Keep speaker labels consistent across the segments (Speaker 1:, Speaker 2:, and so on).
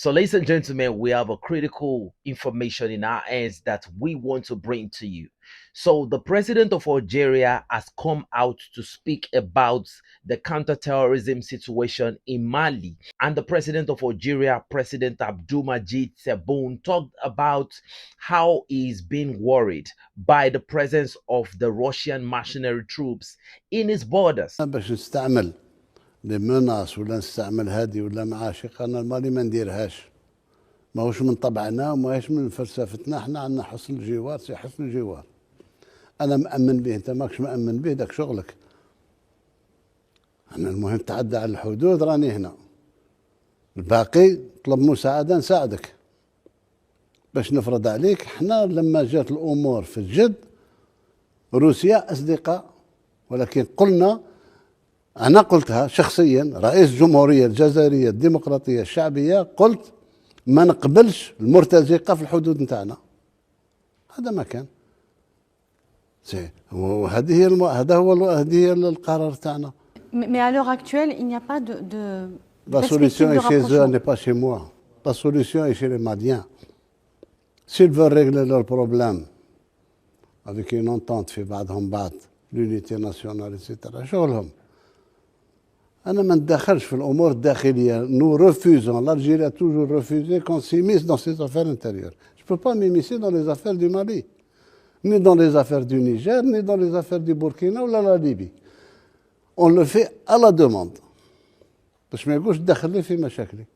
Speaker 1: So, ladies and gentlemen, we have a critical information in our hands that we want to bring to you. So, the president of Algeria has come out to speak about the counterterrorism situation in Mali. And the president of Algeria, President Abdulmajid Tebboune, talked about how he's been worried by the presence of the Russian mercenary troops in his borders.
Speaker 2: باش نستعمل لي مناص ولا نستعمل هادي ولا معاشق انا المالي ما نديرهاش ماهوش من طبعنا وماهيش من فلسفتنا. احنا عندنا حسن الجوار سي حسن الجوار. انا مأمن به انت ماكش مأمن به داك شغلك. انا المهم تعدى على الحدود راني هنا. الباقي طلب مساعدة نساعدك باش نفرض عليك. احنا لما جات الامور في الجد روسيا اصدقاء، ولكن قلنا أنا قلتها شخصيا رئيس الجمهورية الجزائرية الديمقراطية الشعبية، قلت ما نقبلش المرتزقة في الحدود نتاعنا. هذا ما كان هذه هي القرار تاعنا.
Speaker 3: Mais à l'heure actuelle, il n'y a pas de
Speaker 2: La solution est chez eux, n'est pas chez moi. La solution est chez les Maliens. S'ils veulent régler leurs problèmes avec une entente في بعضهم بعض l'unité nationale etc. شغلهم. أنا ما ندخلش في الأمور الداخلية. Nous refusons. L'Algérie a toujours refusé qu'on s'immisce dans ses affaires intérieures. Je ne peux pas m'immiscer dans les affaires du Mali, ni dans les affaires du Niger, ni dans les affaires du Burkina ou la Libye. On le fait à la demande. باش ما يقولش دخلني في مشاكلي.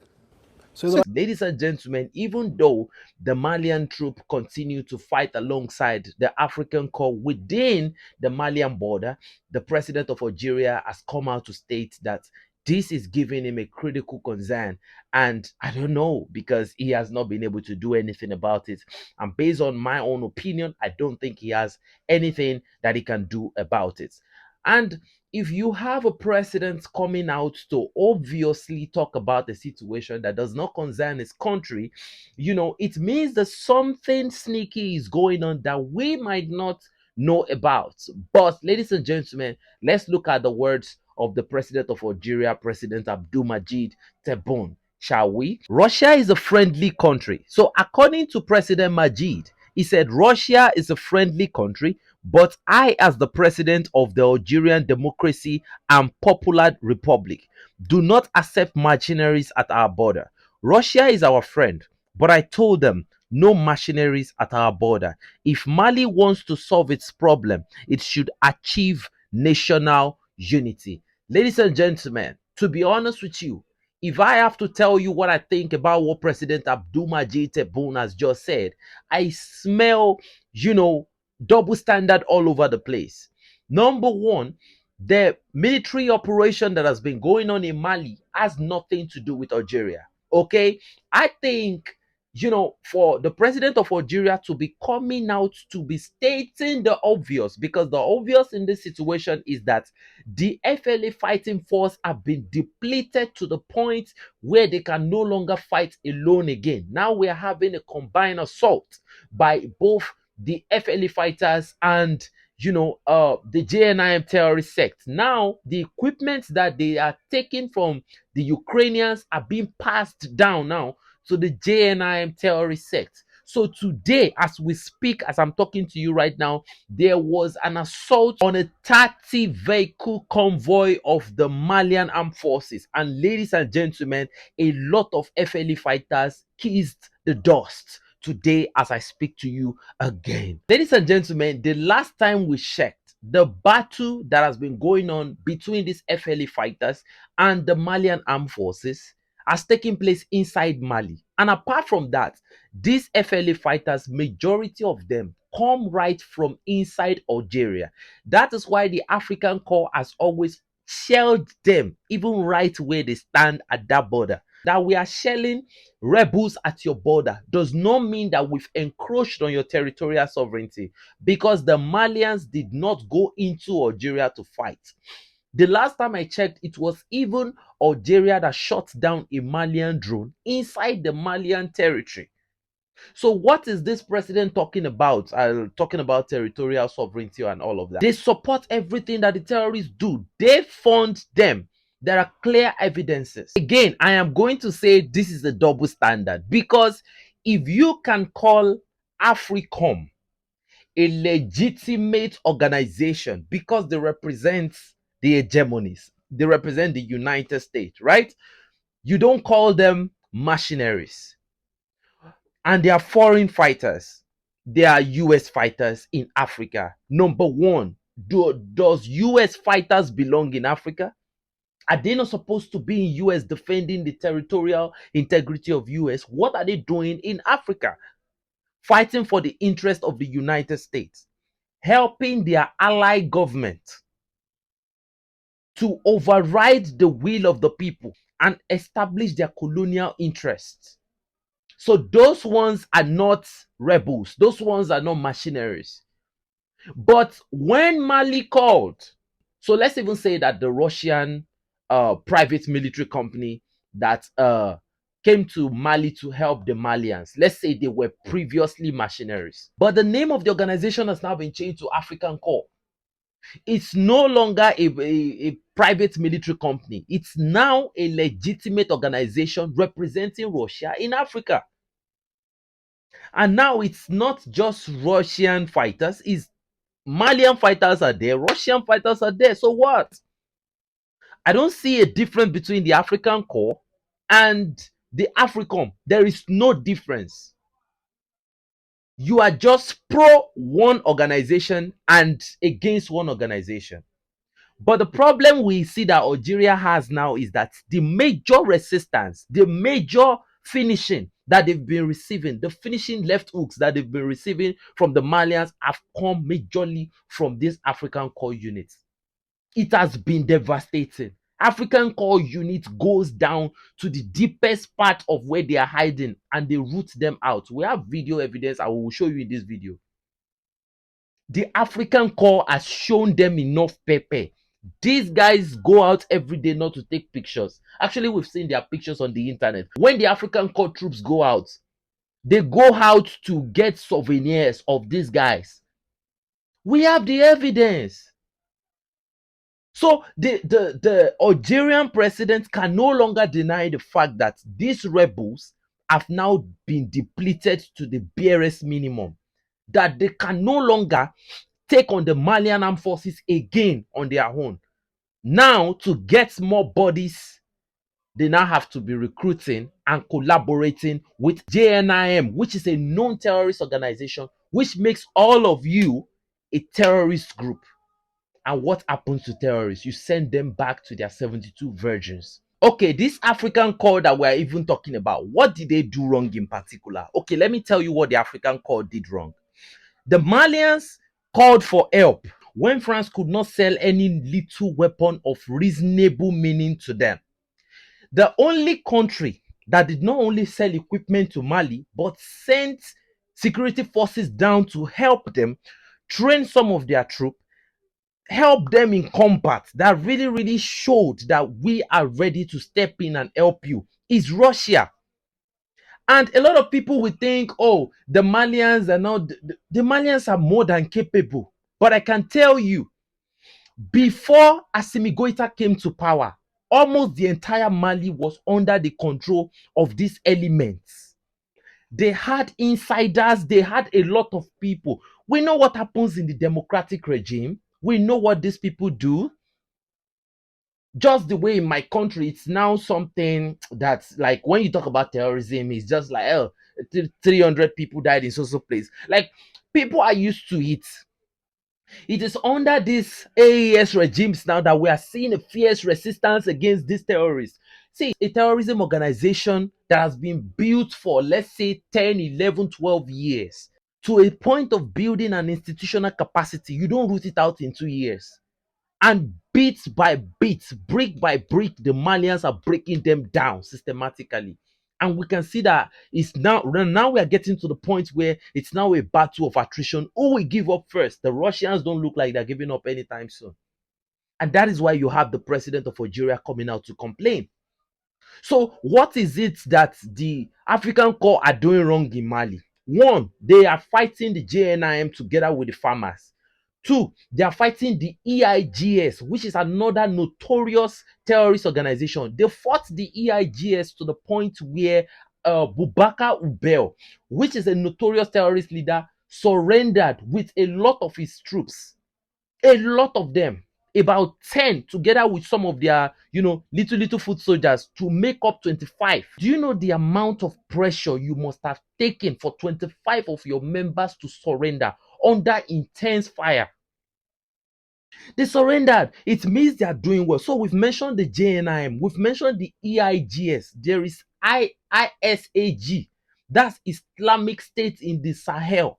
Speaker 1: So, ladies and gentlemen, even though the Malian troops continue to fight alongside the African Corps within the Malian border, the president of Algeria has come out to state that this is giving him a critical concern. And I don't know, because he has not been able to do anything about it. And based on my own opinion, I don't think he has anything that he can do about it. And if you have a president coming out to obviously talk about a situation that does not concern his country, it means that something sneaky is going on that we might not know about. But, ladies and gentlemen, let's look at the words of the president of Algeria, President Abdulmajid Tebboune, shall we? Russia is a friendly country. So, according to President Majid, he said Russia is a friendly country, but I, as the president of the Algerian Democracy and Popular Republic, do not accept mercenaries at our border. Russia is our friend, but I told them no mercenaries at our border. If Mali wants to solve its problem, it should achieve national unity. Ladies and gentlemen, to be honest with you, if I have to tell you what I think about what President Abdulmajid Tebboune has just said, I smell, double standard all over the place. Number one, the military operation that has been going on in Mali has nothing to do with Algeria. Okay? I think, for the president of Algeria to be coming out to be stating the obvious, because the obvious in this situation is that the FLA fighting force have been depleted to the point where they can no longer fight alone again. Now we are having a combined assault by both the FLA fighters and the JNIM terrorist sect. Now the equipment that they are taking from the Ukrainians are being passed down now to the JNIM terrorist sect. So today, as we speak, as I'm talking to you right now, there was an assault on a 30 vehicle convoy of the Malian armed forces. And ladies and gentlemen, a lot of FLA fighters kissed the dust today as I speak to you again. Ladies and gentlemen, the last time we checked, the battle that has been going on between these FLA fighters and the Malian armed forces has taken place inside Mali. And apart from that, these FLA fighters, majority of them come right from inside Algeria. That is why the African Corps has always shelled them, even right where they stand at that border. That we are shelling rebels at your border does not mean that we've encroached on your territorial sovereignty, because the Malians did not go into Algeria to fight. The last time I checked, it was even Algeria that shot down a Malian drone inside the Malian territory. So what is this president talking about? Talking about territorial sovereignty and all of that. They support everything that the terrorists do. They fund them. There are clear evidences. Again, I am going to say this is a double standard, because if you can call AFRICOM a legitimate organization because they represent the hegemonies, they represent the United States, right? You don't call them mercenaries. And they are foreign fighters. They are US fighters in Africa. Number one, does US fighters belong in Africa? Are they not supposed to be in US defending the territorial integrity of US? What are they doing in Africa? Fighting for the interest of the United States, helping their ally government to override the will of the people and establish their colonial interests. So those ones are not rebels. Those ones are not mercenaries. But when Mali called, so let's even say that the Russian private military company that came to Mali to help the Malians, let's say they were previously mercenaries. But the name of the organization has now been changed to African Corps. It's no longer a private military company. It's now a legitimate organization representing Russia in Africa. And now it's not just Russian fighters, it's Malian fighters are there, Russian fighters are there. So what? I don't see a difference between the African Corps and the AFRICOM. There is no difference. You are just pro one organization and against one organization. But the problem we see that Algeria has now is that the major resistance, the major finishing that they've been receiving, the finishing left hooks that they've been receiving from the Malians have come majorly from these African core units. It has been devastating. African core unit goes down to the deepest part of where they are hiding and they root them out. We have video evidence. I will show you in this video. The African core has shown them enough pepper. These guys go out every day not to take pictures. Actually, we've seen their pictures on the internet. When the African core troops go out, they go out to get souvenirs of these guys. We have the evidence. So the Algerian president can no longer deny the fact that these rebels have now been depleted to the barest minimum, that they can no longer take on the Malian armed forces again on their own. Now, to get more bodies, they now have to be recruiting and collaborating with JNIM, which is a known terrorist organization, which makes all of you a terrorist group. And what happens to terrorists? You send them back to their 72 virgins. Okay, this African Corps that we're even talking about, what did they do wrong in particular? Okay, let me tell you what the African Corps did wrong. The Malians called for help when France could not sell any little weapon of reasonable meaning to them. The only country that did not only sell equipment to Mali, but sent security forces down to help them train some of their troops, help them in combat, that really showed that we are ready to step in and help you, is Russia. And a lot of people will think, oh, the Malians are not, the Malians are more than capable. But I can tell you, before Assimi Goïta came to power, almost the entire Mali was under the control of these elements. They had insiders, they had a lot of people. We know what happens in the democratic regime. We know what these people do. Just the way in my country, it's now something that's like when you talk about terrorism, it's just like, oh, 300 people died in so place. Like, people are used to it. It is under these AES regimes now that we are seeing a fierce resistance against these terrorists. See, a terrorism organization that has been built for, let's say, 10, 11, 12 years to a point of building an institutional capacity. You don't root it out in 2 years. And bit by bit, brick by brick, the Malians are breaking them down systematically. And we can see that it's now we are getting to the point where it's now a battle of attrition. Who will give up first? The Russians don't look like they're giving up anytime soon. And that is why you have the president of Algeria coming out to complain. So what is it that the African Corps are doing wrong in Mali? One, they are fighting the JNIM together with the farmers Two, they are fighting the EIGS, which is another notorious terrorist organization. They fought the EIGS to the point where Boubacar Ubel, which is a notorious terrorist leader, surrendered with a lot of his troops. A lot of them, about 10, together with some of their, little foot soldiers, to make up 25. Do you know the amount of pressure you must have taken for 25 of your members to surrender under intense fire? They surrendered. It means they are doing well. So we've mentioned the JNIM, we've mentioned the EIGS, there is ISAG, that's Islamic State in the Sahel.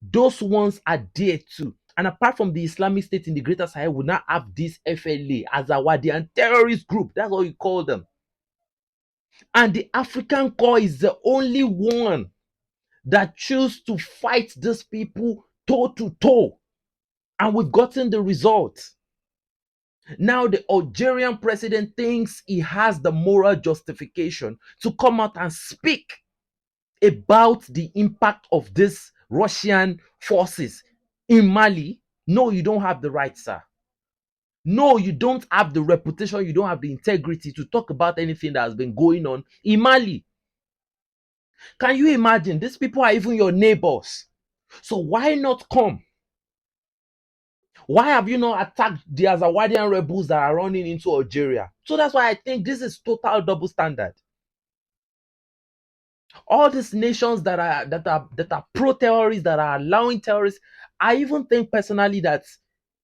Speaker 1: Those ones are there too. And apart from the Islamic State in the Greater Sahel, we now have this FLA, Azawadian terrorist group. That's what we call them. And the African Corps is the only one that choose to fight these people toe to toe. And we've gotten the result. Now the Algerian president thinks he has the moral justification to come out and speak about the impact of these Russian forces in Mali. No, you don't have the right, sir. No, you don't have the reputation, you don't have the integrity to talk about anything that has been going on in Mali. Can you imagine? These people are even your neighbors. So why not come? Why have you not attacked the Azawadian rebels that are running into Algeria? So that's why I think this is total double standard. All these nations that are pro-terrorists, that are allowing terrorists, I even think personally that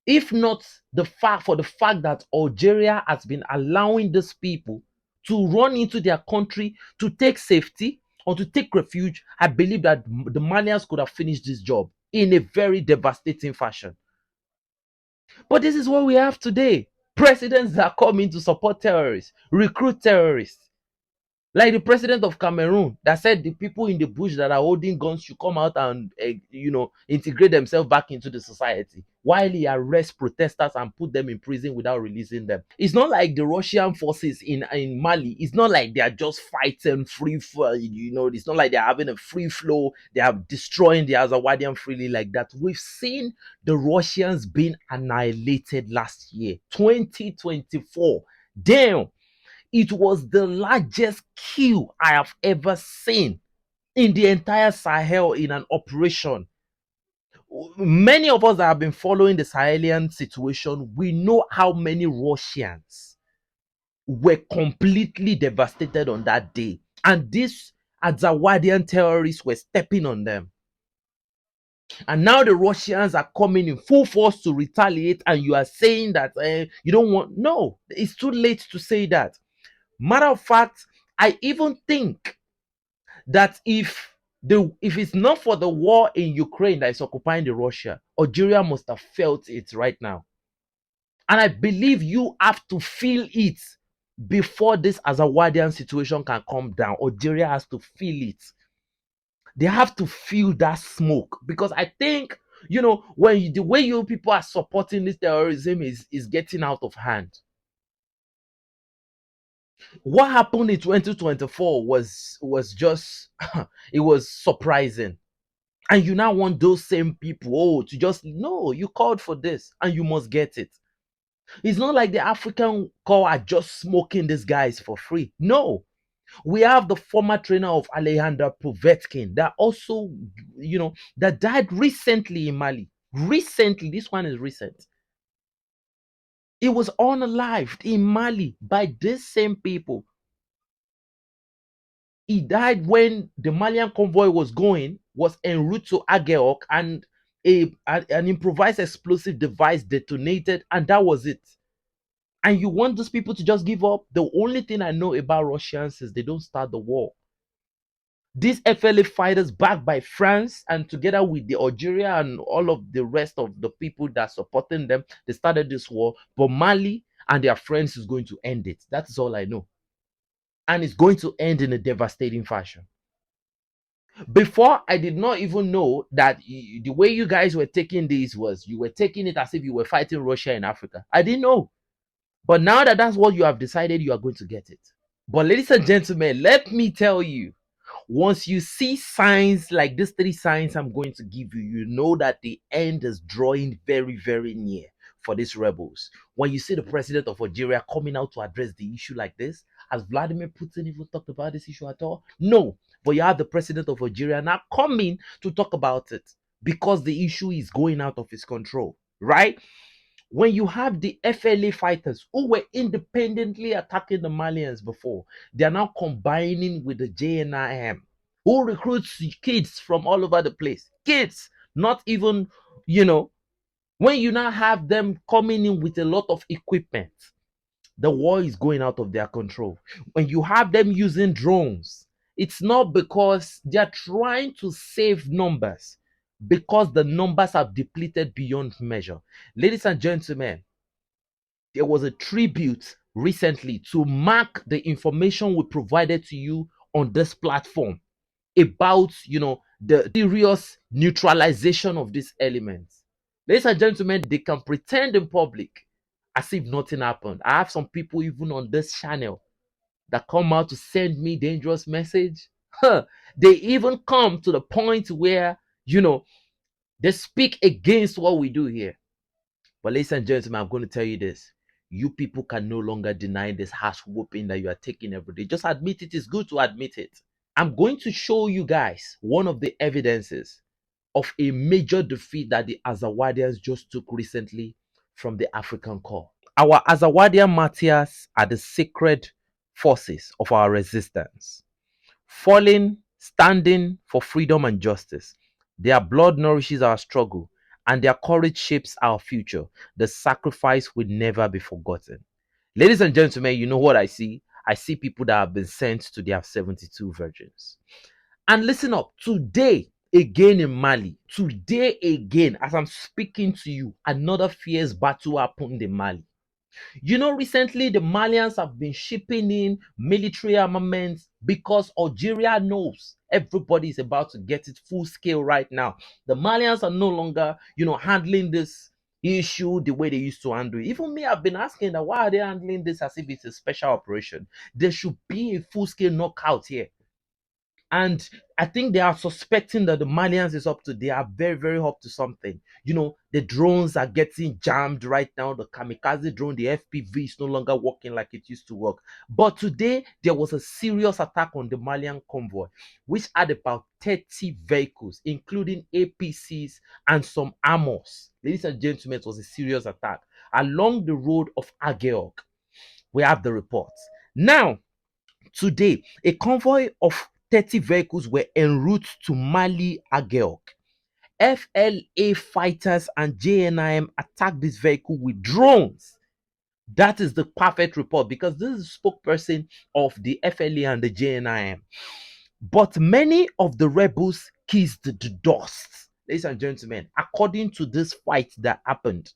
Speaker 1: if not the fact that Algeria has been allowing these people to run into their country to take safety or to take refuge, I believe that the Malians could have finished this job in a very devastating fashion. But this is what we have today. Presidents that come in to support terrorists, recruit terrorists. Like the president of Cameroon that said the people in the bush that are holding guns should come out and, integrate themselves back into the society, while he arrests protesters and put them in prison without releasing them. It's not like the Russian forces in Mali. It's not like they are just fighting free for, it's not like they're having a free flow. They are destroying the Azawadian freely like that. We've seen the Russians being annihilated last year, 2024. Damn. It was the largest kill I have ever seen in the entire Sahel in an operation. Many of us that have been following the Sahelian situation, we know how many Russians were completely devastated on that day. And these Azawadian terrorists were stepping on them. And now the Russians are coming in full force to retaliate, and you are saying that you don't want. No, it's too late to say that. Matter of fact, I even think that if it's not for the war in Ukraine that is occupying the Russia, Algeria must have felt it right now. And I believe you have to feel it before this Azawadian situation can come down. Algeria has to feel it. They have to feel that smoke, because I think, when the way you people are supporting this terrorism is getting out of hand. What happened in 2024 was just it was surprising. And you now want those same people to just, no, you called for this and you must get it. It's not like the African Corps are just smoking these guys for free. No, we have the former trainer of Alejandro Povetkin that also, that died recently in Mali. Recently, this one is recent. It was unalived in Mali by these same people. He died when the Malian convoy was en route to Ageok, and an improvised explosive device detonated, and that was it. And you want those people to just give up? The only thing I know about Russians is they don't start the war. These FLA fighters, backed by France and together with the Algeria and all of the rest of the people that are supporting them, they started this war. But Mali and their friends is going to end it. That is all I know. And it's going to end in a devastating fashion. Before, I did not even know that the way you guys were taking this was you were taking it as if you were fighting Russia in Africa. I didn't know. But now that that's what you have decided, you are going to get it. But ladies and gentlemen, let me tell you, Once you see signs like these 3 signs I'm going to give you, you know that the end is drawing very, very near for these rebels. When you see the president of Algeria coming out to address the issue like this, has Vladimir Putin even talked about this issue at all? No. But you have the president of Algeria now coming to talk about it because the issue is going out of his control, right? When you have the FLA fighters who were independently attacking the Malians before, they are now combining with the JNIM, who recruits kids from all over the place. Kids, not even, when you now have them coming in with a lot of equipment, the war is going out of their control. When you have them using drones, it's not because they are trying to save numbers, because the numbers have depleted beyond measure. Ladies and gentlemen, there was a tribute recently to mark the information we provided to you on this platform about, the serious neutralization of these elements. Ladies and gentlemen, they can pretend in public as if nothing happened. I have some people even on this channel that come out to send me dangerous message. They even come to the point where, they speak against what we do here. But ladies and gentlemen, I'm going to tell you this. You people can no longer deny this harsh whooping that you are taking every day. Just admit it. It's good to admit it. I'm going to show you guys one of the evidences of a major defeat that the Azawadians just took recently from the African Corps. Our Azawadian martyrs are the sacred forces of our resistance, falling, standing for freedom and justice. Their blood nourishes our struggle, and their courage shapes our future. The sacrifice will never be forgotten. Ladies and gentlemen, you know what I see? I see people that have been sent to their 72 virgins. And listen up, today, again in Mali, today again, as I'm speaking to you, another fierce battle happened in Mali. Recently the Malians have been shipping in military armaments because Algeria knows everybody is about to get it full scale right now. The Malians are no longer, handling this issue the way they used to handle it. Even me, I've been asking that why are they handling this as if it's a special operation? There should be a full scale knockout here. And I think they are suspecting that the Malians is up to, they are very, very up to something. The drones are getting jammed right now. The kamikaze drone, the FPV is no longer working like it used to work. But today, there was a serious attack on the Malian convoy, which had about 30 vehicles, including APCs and some armors. Ladies and gentlemen, it was a serious attack along the road of ALGERIA'S. We have the reports. Now, today, a convoy of 30 vehicles were en route to Mali ALGERIA'S. FLA fighters and JNIM attacked this vehicle with drones. That is the perfect report because this is the spokesperson of the FLA and the JNIM. But many of the rebels kissed the dust. Ladies and gentlemen, according to this fight that happened.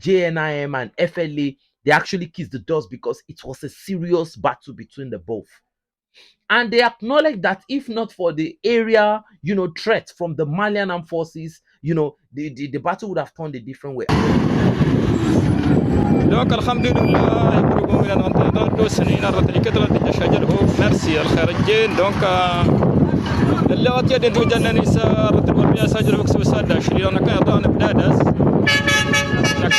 Speaker 1: JNIM and FLA, they actually kissed the dust because it was a serious battle between the both. And they acknowledge that if not for the area, threat from the Malian armed forces, the battle would have turned a different way.
Speaker 4: Donc alhamdulillah يبرقوا من الانتظار سنين الرتلي كثرة تشجره مرسي الخارجين donc اللي أتيت توجدنا نساء الرتل والبيا سجل بكسب السادة شرينا كان ضعنا بلادس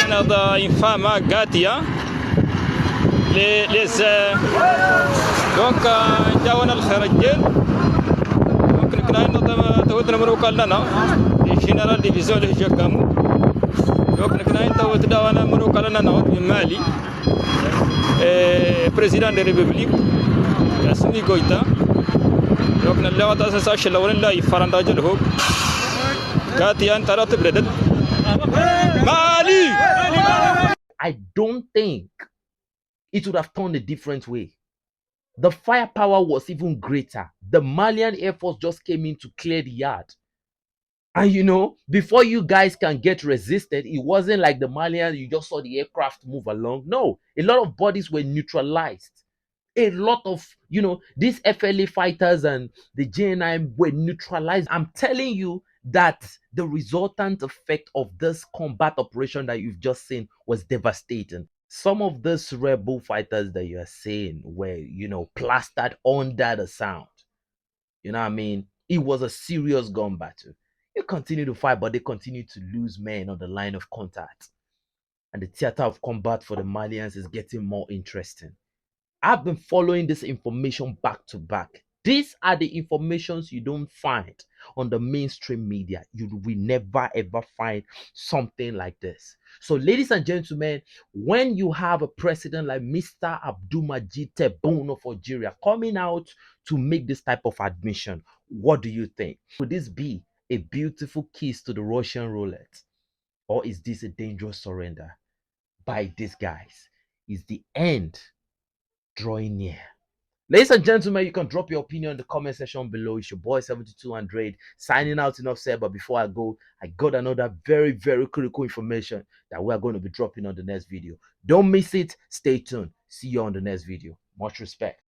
Speaker 4: كان ضع فاما قاتية ليس donc جاونا الخارجين ممكن كنا نضم تودنا مروق لنا الجنرال ديفيزيون اللي جاكمو donc كنا نتا وتداونا مروق لنا نعود من مالي بريزيدان دي ريبوبليك اسمي غويتا donc نلا وتا اساس لورن لا يفرندا جلهو قاتيا انت راتب ردد Mali!
Speaker 1: I don't think it would have turned a different way. The firepower was even greater. The Malian Air Force just came in to clear the yard. And you know, before you guys can get resisted, it wasn't like the Malian, you just saw the aircraft move along. No, a lot of bodies were neutralized. A lot of, you know, these FLA fighters and the JNI were neutralized. I'm telling you that the resultant effect of this combat operation that you've just seen was devastating. Some of these rebel fighters that you are seeing were, you know, plastered under the sound. You know what I mean? It was a serious gun battle. You continue to fight, but they continue to lose men on the line of contact. And the theater of combat for the Malians is getting more interesting. I've been following this information back to back. These are the informations you don't find on the mainstream media. You will never ever find something like this. So, ladies and gentlemen, when you have a president like Mr. Abdulmajid Tebboune of Algeria coming out to make this type of admission, what do you think? Could this be a beautiful kiss to the Russian roulette? Or is this a dangerous surrender by these guys? Is the end drawing near? Ladies and gentlemen, you can drop your opinion in the comment section below. It's your boy 7200 signing out. Enough said, but before I go, I got another very, very critical information that we're going to be dropping on the next video. Don't miss it. Stay tuned. See you on the next video. Much respect.